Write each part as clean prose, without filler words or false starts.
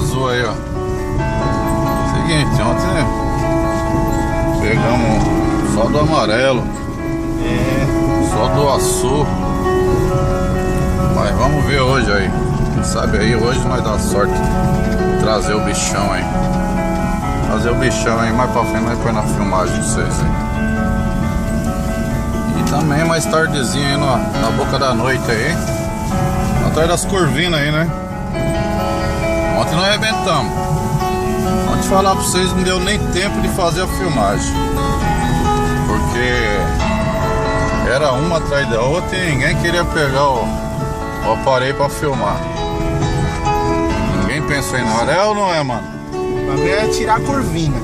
azul aí, ó. Seguinte, ontem pegamos só do amarelo, só do azul. Mas vamos ver hoje aí. Quem sabe aí hoje nós dá sorte de trazer o bichão aí. Trazer o bichão aí mais pra frente, nós põe na filmagem de vocês aí. E também mais tardezinho aí na boca da noite aí, atrás das curvinas aí, né? Ontem nós arrebentamos. Ontem falar pra vocês, não deu nem tempo de fazer a filmagem, porque era uma atrás da outra e ninguém queria pegar o aparelho pra filmar. Ninguém pensou em nada, é ou não é, mano? O bagulho é tirar a curvina.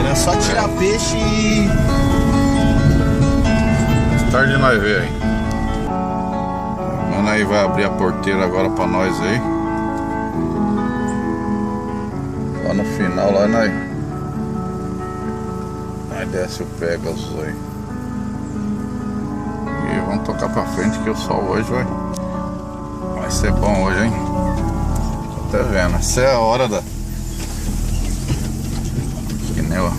Era só tirar peixe e... Tarde nós ver aí. Mano aí vai abrir a porteira agora pra nós aí. Lá no final lá nós desce o Pegasus aí. E vamos tocar pra frente que o sol hoje vai ser bom hoje, hein? Tô até vendo. Essa é a hora da... Que nem ó,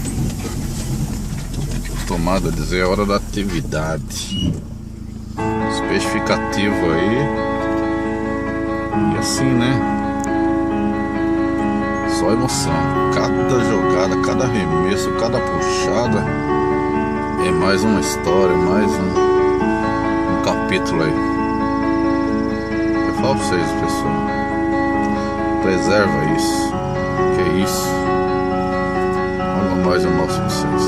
acostumado a dizer, é a hora da atividade. Os peixes ficam ativos aí. E assim, né? Só emoção. Cada jogada, cada arremesso, cada puxada é mais uma história, mais um capítulo aí. Eu falo pra vocês, pessoal, preserva isso. Que é isso. Logo mais eu mostro pra vocês.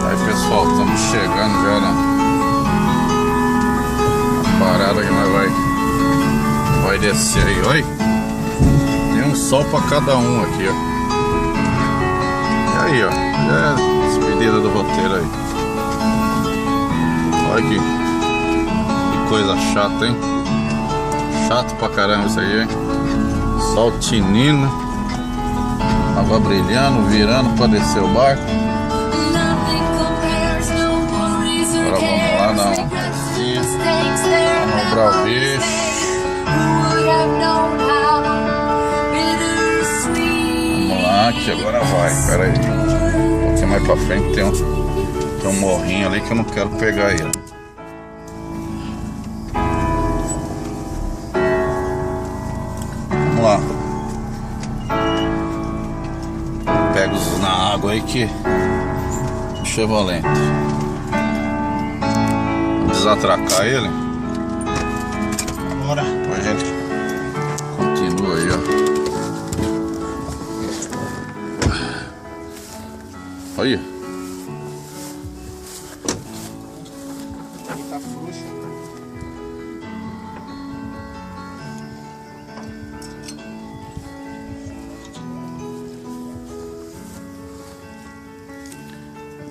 Aí, pessoal, estamos chegando já na parada que nós vai descer aí, olha. Tem um sol pra cada um aqui, ó. E aí, ó, já é a despedida do roteiro aí. Olha que coisa chata, hein? Chato pra caramba isso aí, hein? Sol tinindo, água brilhando, virando pra descer o barco. Agora vamos lá dar uma pastinha, manobrar o bicho. Vamos lá, que agora vai. Pera aí, um pouquinho mais pra frente tem um morrinho ali que eu não quero pegar ele. Vamos lá. Pego na água aí que é valente. Desatracar ele. Bora. A gente continua aí, ó. Olha. Aqui tá frouxo.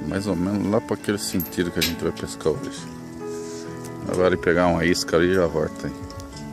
Mais ou menos lá para aquele sentido que a gente vai pescar hoje. Agora pegar uma isca ali e já volta aí.